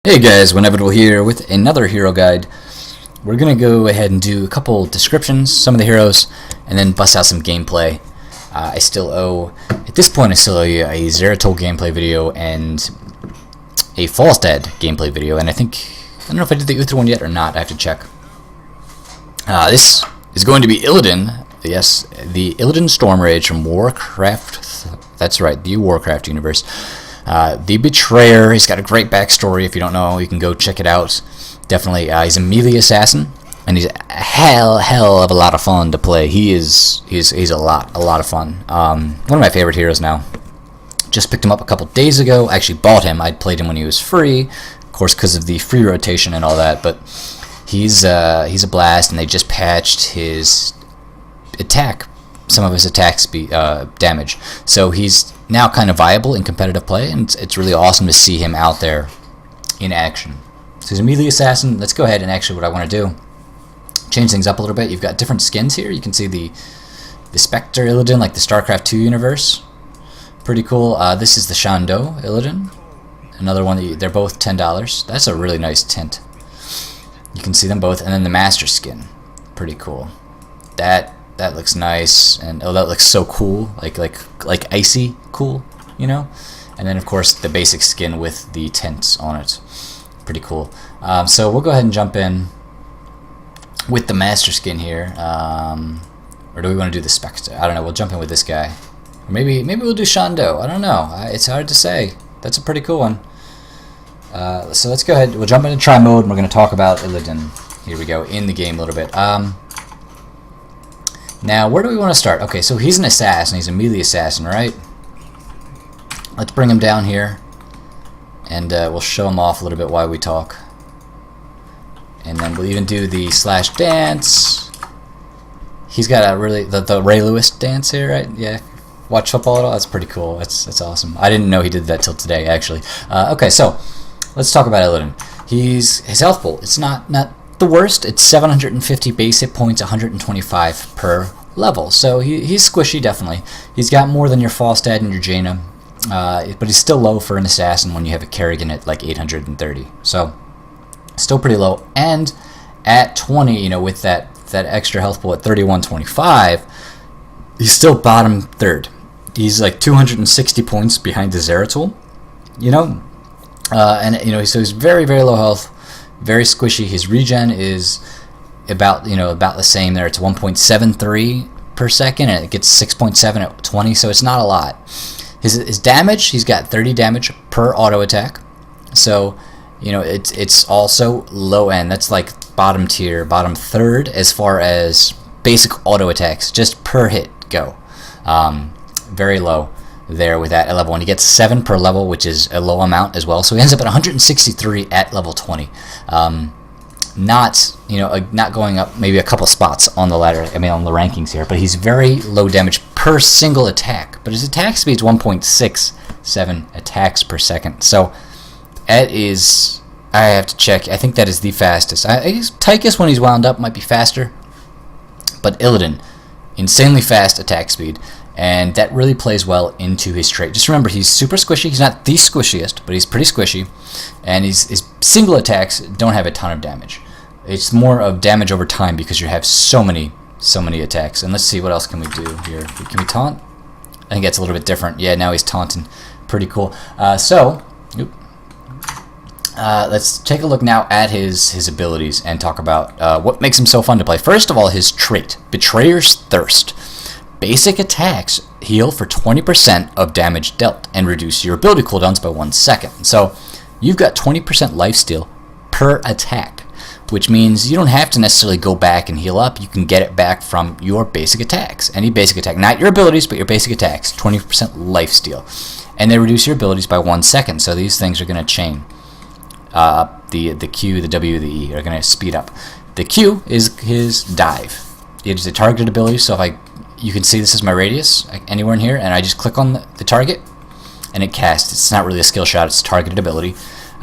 Hey guys, wInevitable here with another hero guide. We're going to go ahead and do a couple descriptions, some of the heroes, and then bust out some gameplay. At this point I still owe you a Zeratol gameplay video and a Falstad gameplay video, and I don't know if I did the Uther one yet or not, I have to check. This is going to be Illidan, yes, the Illidan Stormrage from WarCraft, that's right, the WarCraft universe. The Betrayer, he's got a great backstory. If you don't know, you can go check it out. Definitely, he's a melee assassin, and he's a hell of a lot of fun to play. He's a lot of fun. One of my favorite heroes now. Just picked him up a couple days ago. I actually bought him. I'd played him when he was free, of course, because of the free rotation and all that. But he's a blast, and they just patched his attack. Some of his attack speed damage, so he's now kind of viable in competitive play, and it's really awesome to see him out there in action. So he's a melee assassin. Let's go ahead and actually what I want to do, change things up a little bit. You've got different skins here. You can see the Spectre Illidan, like the StarCraft 2 universe. Pretty cool. This is the Shando Illidan, another one they're both $10. That's a really nice tint. You can see them both, and then the Master skin, pretty cool. That looks nice, and oh, that looks so cool, like icy cool, you know. And then of course the basic skin with the tents on it, pretty cool. So we'll go ahead and jump in with the Master skin here, or do we want to do the Spectre? I don't know. We'll jump in with this guy, or maybe we'll do Shando. I don't know. It's hard to say. That's a pretty cool one. So let's go ahead. We'll jump into try mode, and we're going to talk about Illidan. Here we go in the game a little bit. Now, where do we want to start? Okay, so he's an assassin. He's a melee assassin, right? Let's bring him down here, and we'll show him off a little bit while we talk. And then we'll even do the slash dance. He's got a really the Ray Lewis dance here, right? Yeah. Watch football at all? That's pretty cool. That's awesome. I didn't know he did that till today, actually. Okay, so let's talk about Illidan. His health pool. It's not the worst. It's 750 base hit points, 125 per level, so he's squishy, definitely. He's got more than your Falstad and your Jaina, but he's still low for an assassin when you have a Kerrigan at like 830, so still pretty low. And at 20, you know, with that extra health pool at 3125, he's still bottom third. He's like 260 points behind the Zeratol, you know, and you know, so he's very low health, very squishy. His regen is about the same there. It's 1.73 per second, and it gets 6.7 at 20, so it's not a lot. His damage, he's got 30 damage per auto attack, so you know it's also low end. That's like bottom tier, bottom third as far as basic auto attacks just per hit go. Very low there with that at level 1. He gets 7 per level, which is a low amount as well, so he ends up at 163 at level 20. Not going up maybe a couple spots on the ladder, I mean on the rankings here, but he's very low damage per single attack, but his attack speed is 1.67 attacks per second, so that is, I have to check, I think that is the fastest. I guess Tychus, when he's wound up, might be faster, but Illidan, insanely fast attack speed, and that really plays well into his trait. Just remember, he's super squishy. He's not the squishiest, but he's pretty squishy, and his single attacks don't have a ton of damage. It's more of damage over time because you have so many attacks. And let's see, what else can we do here? Can we taunt? I think that's a little bit different. Yeah, now he's taunting. Pretty cool. Let's take a look now at his abilities and talk about what makes him so fun to play. First of all, his trait, Betrayer's Thirst. Basic attacks heal for 20% of damage dealt and reduce your ability cooldowns by 1 second. So you've got 20% lifesteal per attack, which means you don't have to necessarily go back and heal up. You can get it back from your basic attacks. Any basic attack, not your abilities, but your basic attacks, 20% lifesteal. And they reduce your abilities by 1 second, so these things are going to chain. The Q, the W, the E are going to speed up. The Q is his dive. It is a targeted ability, so if you can see this is my radius anywhere in here, and I just click on the target and it casts. It's not really a skill shot, it's a targeted ability.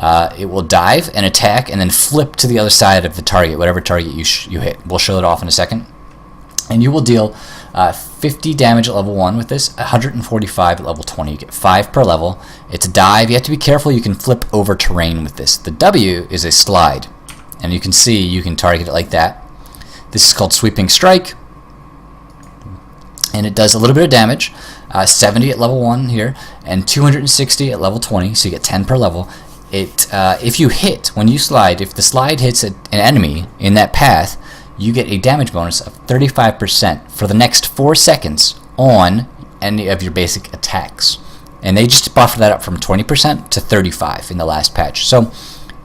It will dive and attack and then flip to the other side of the target, whatever target you hit. We'll show it off in a second. And you will deal 50 damage at level 1 with this, 145 at level 20. You get 5 per level. It's a dive. You have to be careful. You can flip over terrain with this. The W is a slide, and you can see you can target it like that. This is called Sweeping Strike, and it does a little bit of damage. 70 at level 1 here, and 260 at level 20, so you get 10 per level. If you hit, when you slide, if the slide hits an enemy in that path, you get a damage bonus of 35% for the next 4 seconds on any of your basic attacks. And they just buffer that up from 20% to 35% in the last patch. So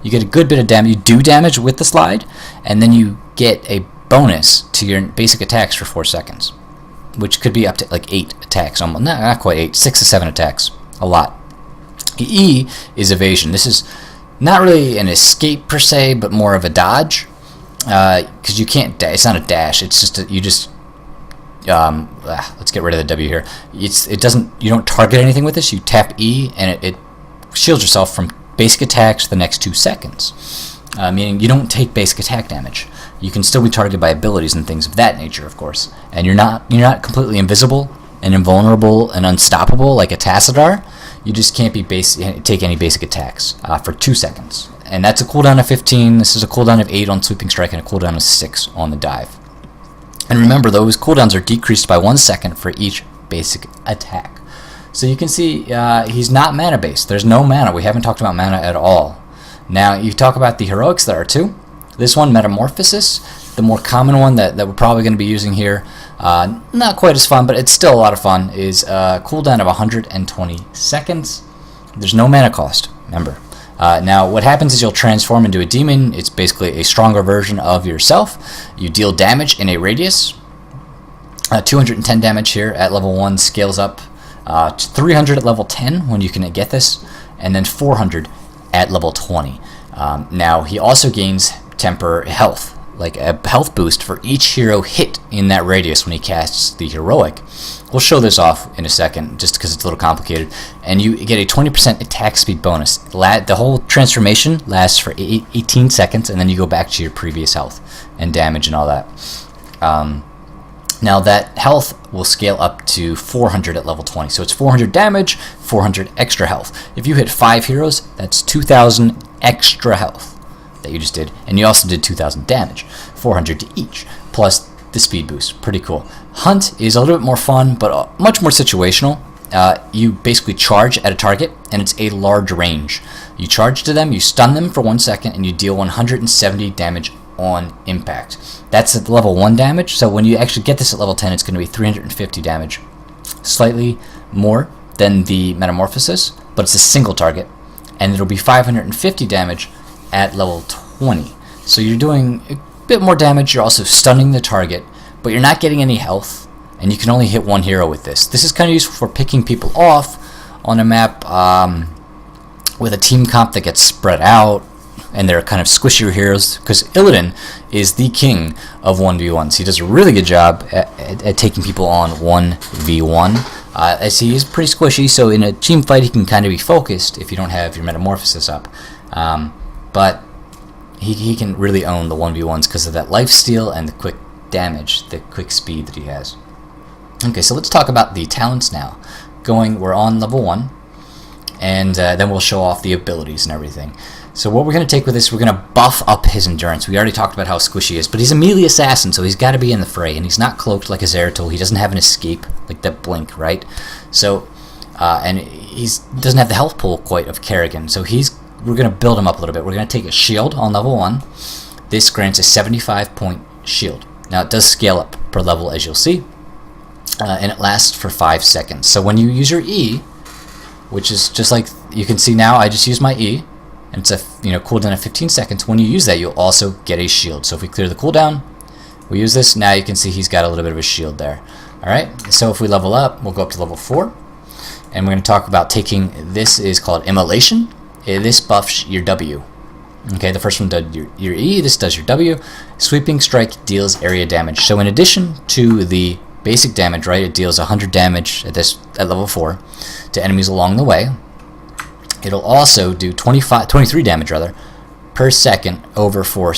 you get a good bit of damage. You do damage with the slide, and then you get a bonus to your basic attacks for 4 seconds, which could be up to like 8 attacks. Almost, not quite 8, 6 to 7 attacks. A lot. E is evasion. This is not really an escape per se, but more of a dodge, because you can't. It's not a dash. It's just let's get rid of the W here. It doesn't. You don't target anything with this. You tap E, and it shields yourself from basic attacks the next 2 seconds. Meaning you don't take basic attack damage. You can still be targeted by abilities and things of that nature, of course. And you're not completely invisible and invulnerable and unstoppable like a Tassadar. You just can't take any basic attacks for 2 seconds. And that's a cooldown of 15. This is a cooldown of 8 on Sweeping Strike and a cooldown of 6 on the dive. And remember, those cooldowns are decreased by 1 second for each basic attack. So you can see he's not mana based. There's no mana. We haven't talked about mana at all. Now, you talk about the heroics there too. This one, Metamorphosis, the more common one that we're probably going to be using here, not quite as fun, but it's still a lot of fun, is a cooldown of 120 seconds. There's no mana cost, remember. Now, what happens is you'll transform into a demon. It's basically a stronger version of yourself. You deal damage in a radius. 210 damage here at level 1 scales up. 300 at level 10 when you can get this, and then 400 at level 20. Now, he also gains temper health, like a health boost for each hero hit in that radius when he casts the heroic. We'll show this off in a second just because it's a little complicated. And you get a 20% attack speed bonus. The whole transformation lasts for 18 seconds, and then you go back to your previous health and damage and all that. Now that health will scale up to 400 at level 20. So it's 400 damage, 400 extra health. If you hit 5 heroes, that's 2,000 extra health that you just did. And you also did 2,000 damage, 400 to each, plus the speed boost. Pretty cool. Hunt is a little bit more fun, but much more situational. You basically charge at a target, and it's a large range. You charge to them, you stun them for 1 second, and you deal 170 damage on impact. That's at level 1 damage, so when you actually get this at level 10, it's going to be 350 damage. Slightly more than the Metamorphosis, but it's a single target, and it'll be 550 damage at level 20. So you're doing a bit more damage, you're also stunning the target, but you're not getting any health, and you can only hit 1 hero with this. This is kind of useful for picking people off on a map with a team comp that gets spread out, and they're kind of squishier heroes, because Illidan is the king of 1v1s. He does a really good job at taking people on 1v1, as he is pretty squishy, so in a team fight he can kind of be focused if you don't have your Metamorphosis up. But he can really own the 1v1s because of that lifesteal and the quick damage, the quick speed that he has. Okay, so let's talk about the talents now. We're on level 1, and then we'll show off the abilities and everything. So what we're going to take with this, we're going to buff up his endurance. We already talked about how squishy he is, but he's a melee assassin, so he's got to be in the fray, and he's not cloaked like a Zeratul. He doesn't have an escape like that blink, right? So, and he doesn't have the health pool quite of Kerrigan, so we're going to build him up a little bit. We're going to take a shield on level 1. This grants a 75-point shield. Now, it does scale up per level, as you'll see, and it lasts for 5 seconds. So when you use your E, which is just like you can see now, I just used my E, and it's a cooldown of 15 seconds. When you use that, you'll also get a shield. So if we clear the cooldown, we use this. Now you can see he's got a little bit of a shield there. All right. So if we level up, we'll go up to level 4, and we're going to talk about taking. This is called Immolation. This buffs your W. Okay, the first one does your E. This does your W. Sweeping Strike deals area damage. So in addition to the basic damage, right, it deals 100 damage at level 4 to enemies along the way. It'll also do 23 damage rather per second for 4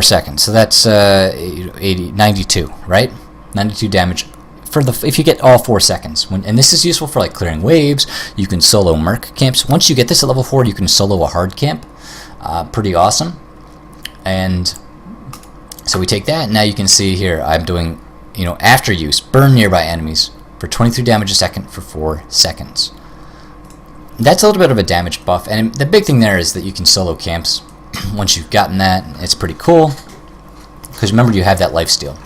seconds. So that's 92, right? 92 damage if you get all 4 seconds. And this is useful for like clearing waves. You can solo merc camps. Once you get this at level 4, you can solo a hard camp. Pretty awesome. And so we take that. Now you can see here I'm doing, after use, burn nearby enemies for 23 damage a second for 4 seconds. That's a little bit of a damage buff, and the big thing there is that you can solo camps. Once you've gotten that, it's pretty cool, because remember you have that lifesteal.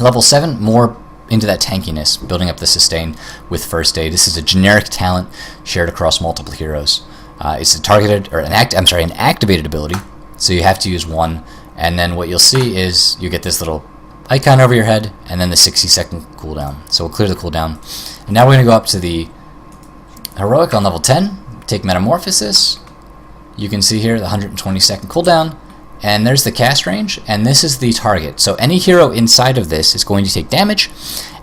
Level 7, more into that tankiness, building up the sustain with first aid. This is a generic talent shared across multiple heroes. It's a targeted, or an activated ability, so you have to use one, and then what you'll see is you get this little icon over your head, and then the 60-second cooldown. So we'll clear the cooldown. And now we're going to go up to the Heroic on level 10, take Metamorphosis. You can see here the 120-second cooldown, and there's the cast range, and this is the target. So any hero inside of this is going to take damage,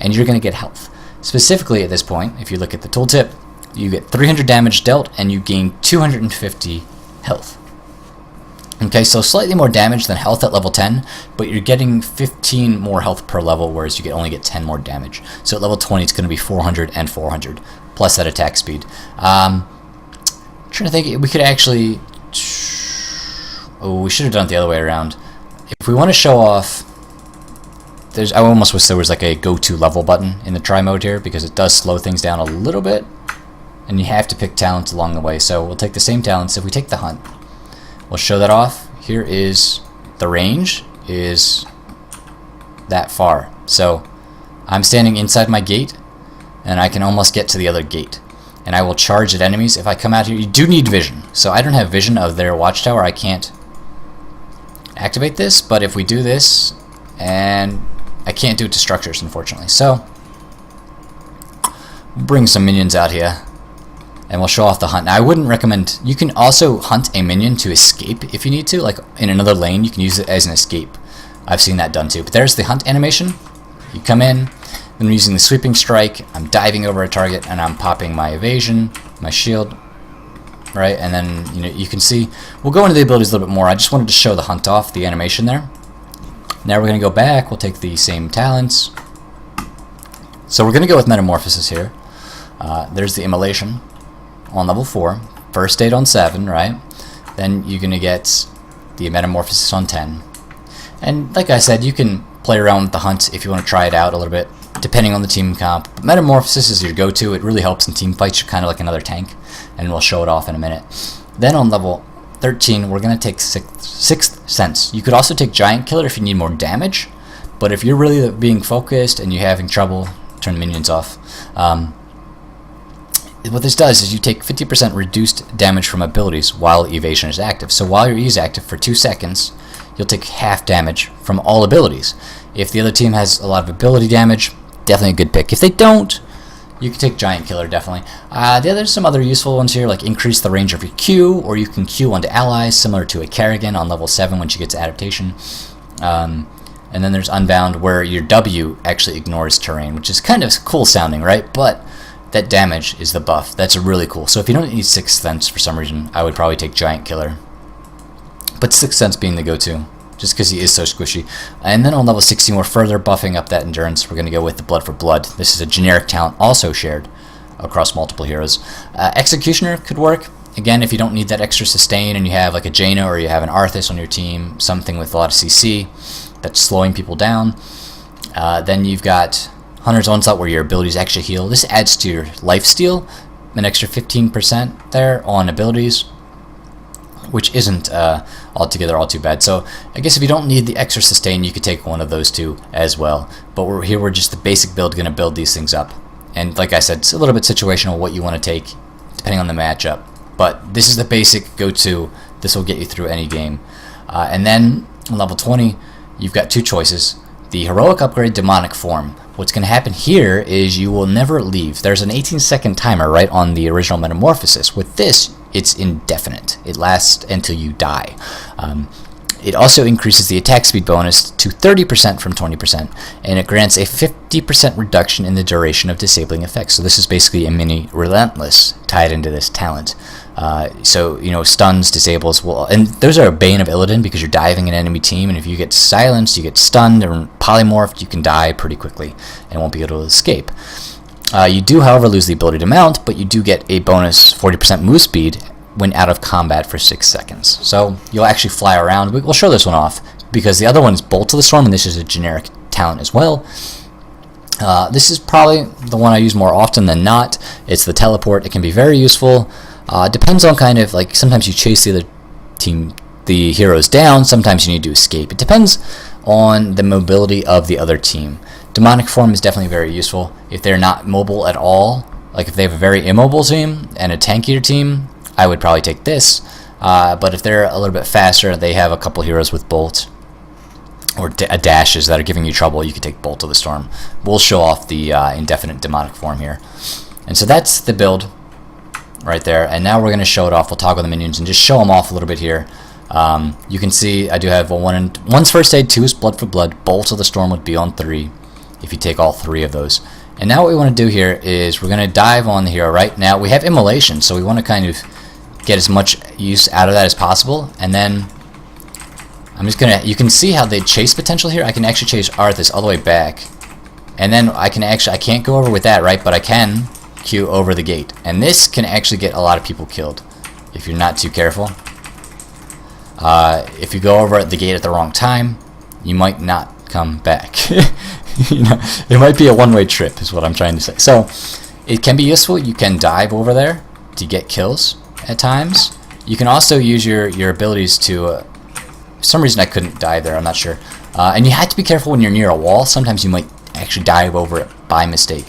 and you're going to get health. Specifically at this point, if you look at the tooltip, you get 300 damage dealt, and you gain 250 health. Okay, so slightly more damage than health at level 10, but you're getting 15 more health per level, whereas you can only get 10 more damage. So at level 20, it's going to be 400 and 400, plus that attack speed. Trying to think, we could actually... Oh, we should have done it the other way around. If we want to show off... I almost wish there was like a go-to level button in the try mode here, because it does slow things down a little bit, and you have to pick talents along the way. So we'll take the same talents. If we take the hunt, we'll show that off. Here is the range is that far. So I'm standing inside my gate, and I can almost get to the other gate. And I will charge at enemies. If I come out here, you do need vision. So I don't have vision of their watchtower. I can't activate this, but if we do this, and I can't do it to structures, unfortunately. So we'll bring some minions out here, and we'll show off the hunt. Now, I wouldn't recommend... You can also hunt a minion to escape if you need to. Like, in another lane, you can use it as an escape. I've seen that done too. But there's the hunt animation. You come in, then I'm using the sweeping strike. I'm diving over a target, and I'm popping my evasion, my shield, right? And then, you can see... We'll go into the abilities a little bit more. I just wanted to show the hunt off, the animation there. Now we're going to go back. We'll take the same talents. So we're going to go with Metamorphosis here. There's the Immolation on level 4, first aid on 7, right? Then you're going to get the Metamorphosis on 10. And like I said, you can play around with the hunt if you want to try it out a little bit, depending on the team comp. But Metamorphosis is your go-to. It really helps in team fights. You're kind of like another tank, and we'll show it off in a minute. Then on level 13, we're going to take Sixth Sense. You could also take Giant Killer if you need more damage, but if you're really being focused and you're having trouble, turn the minions off. What this does is you take 50% reduced damage from abilities while evasion is active. So while your E is active for 2 seconds, you'll take half damage from all abilities. If the other team has a lot of ability damage, definitely a good pick. If they don't, you can take Giant Killer, definitely. There's some other useful ones here, like increase the range of your Q, or you can Q onto allies, similar to a Kerrigan on level 7 when she gets adaptation. And then there's Unbound, where your W actually ignores terrain, which is kind of cool sounding, right? But that damage is the buff. That's really cool. So if you don't need Sixth Sense for some reason, I would probably take Giant Killer. But Sixth Sense being the go-to, just because he is so squishy. And then on level 16, we're further buffing up that endurance. We're going to go with the Blood for Blood. This is a generic talent also shared across multiple heroes. Executioner could work. Again, if you don't need that extra sustain and you have like a Jaina or you have an Arthas on your team, something with a lot of CC that's slowing people down. Then you've got Hunter's Onslaught, where your abilities actually heal. This adds to your lifesteal, an extra 15% there on abilities, which isn't altogether all too bad. So I guess if you don't need the extra sustain, you could take one of those two as well. But we're just the basic build, going to build these things up. And like I said, it's a little bit situational what you want to take, depending on the matchup. But this is the basic go-to. This will get you through any game. And then on level 20, you've got two choices. The Heroic Upgrade Demonic Form. What's going to happen here is you will never leave. There's an 18-second timer right on the original Metamorphosis. With this, it's indefinite. It lasts until you die. It also increases the attack speed bonus to 30% from 20%, and it grants a 50% reduction in the duration of disabling effects. So this is basically a mini Relentless tied into this talent. So, you know, stuns, disables, and those are a bane of Illidan because you're diving an enemy team, and if you get silenced, you get stunned or polymorphed, you can die pretty quickly and won't be able to escape. You do, however, lose the ability to mount, but you do get a bonus 40% move speed when out of combat for 6 seconds. So you'll actually fly around. We'll show this one off because the other one is Bolt to the Storm, and this is a generic talent as well. This is probably the one I use more often than not. It's the teleport. It can be very useful. Depends on kind of like, sometimes you chase the other team, the heroes down, sometimes you need to escape. It depends on the mobility of the other team. Demonic form is definitely very useful. If they're not mobile at all, like if they have a very immobile team and a tankier team, I would probably take this. But if they're a little bit faster, they have a couple heroes with Bolt or dashes that are giving you trouble, you can take Bolt of the Storm. We'll show off the indefinite demonic form here. And so that's the build right there, and now we're going to show it off. We'll toggle the minions and just show them off a little bit here. You can see I do have one's first aid, 2 is blood for blood. Bolt of the Storm would be on 3 if you take all 3 of those. And now what we want to do here is we're going to dive on the hero. Right now we have immolation, so we want to kind of get as much use out of that as possible. And then I'm just gonna, you can see how the chase potential here. I can actually chase Arthas all the way back, and then I can't go over with that, right? But I can Q over the gate, and this can actually get a lot of people killed if you're not too careful. If you go over the gate at the wrong time, you might not come back. You know, it might be a one-way trip is what I'm trying to say. So it can be useful. You can dive over there to get kills at times. You can also use your abilities to for some reason I couldn't dive there, I'm not sure. And you have to be careful when you're near a wall. Sometimes you might actually dive over it by mistake.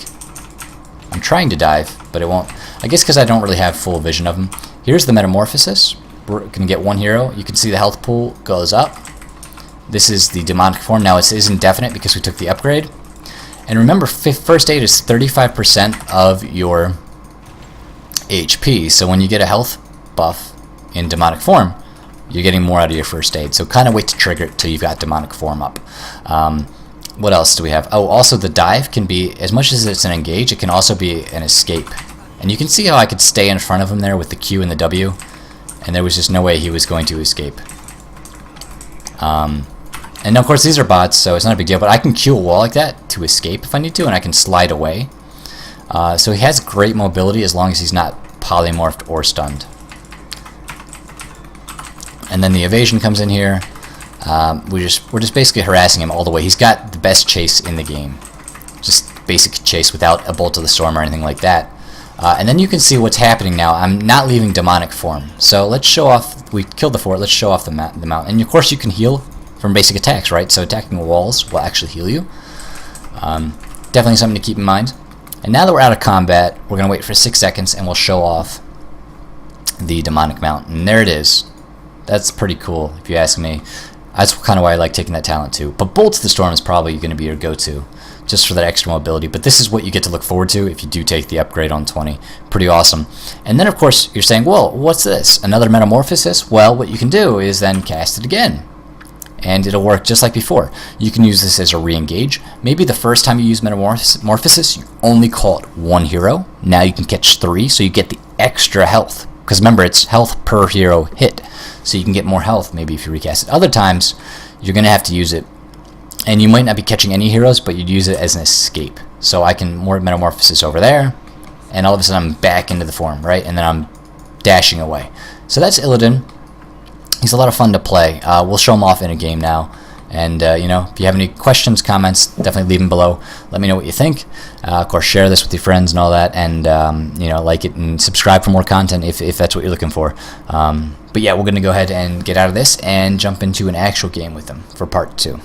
I'm trying to dive, but it won't. I guess because I don't really have full vision of them. Here's the Metamorphosis. We're going to get one hero. You can see the health pool goes up. This is the demonic form. Now it is indefinite because we took the upgrade. And remember, first aid is 35% of your HP. So when you get a health buff in demonic form, you're getting more out of your first aid. So kind of wait to trigger it till you've got demonic form up. What else do we have? Oh, also the dive can be, as much as it's an engage, it can also be an escape. And you can see how I could stay in front of him there with the Q and the W, and there was just no way he was going to escape. And of course these are bots, so it's not a big deal, but I can Q a wall like that to escape if I need to, and I can slide away. So he has great mobility as long as he's not polymorphed or stunned. And then the evasion comes in here. We're just basically harassing him all the way. He's got the best chase in the game. Just basic chase without a Bolt of the Storm or anything like that. And then you can see what's happening now. I'm not leaving demonic form. So let's show off, we killed the fort, let's show off the mount. And of course you can heal from basic attacks, right? So attacking walls will actually heal you. Definitely something to keep in mind. And now that we're out of combat, we're going to wait for 6 seconds and we'll show off the demonic mount. And there it is. That's pretty cool, if you ask me. That's kind of why I like taking that talent too. But Bolt to the Storm is probably going to be your go-to, just for that extra mobility. But this is what you get to look forward to if you do take the upgrade on 20. Pretty awesome. And then, of course, you're saying, well, what's this? Another Metamorphosis? Well, what you can do is then cast it again, and it'll work just like before. You can use this as a re-engage. Maybe the first time you use Metamorphosis, you only caught 1 hero. Now you can catch 3, so you get the extra health. Because remember, it's health per hero hit. So you can get more health maybe if you recast it. Other times, you're going to have to use it. And you might not be catching any heroes, but you'd use it as an escape. So I can more Metamorphosis over there. And all of a sudden I'm back into the form, right? And then I'm dashing away. So that's Illidan. He's a lot of fun to play. We'll show him off in a game now. And, you know, if you have any questions, comments, definitely leave them below. Let me know what you think. Of course, share this with your friends and all that. And, you know, like it and subscribe for more content if that's what you're looking for. But, yeah, we're going to go ahead and get out of this and jump into an actual game with them for part 2.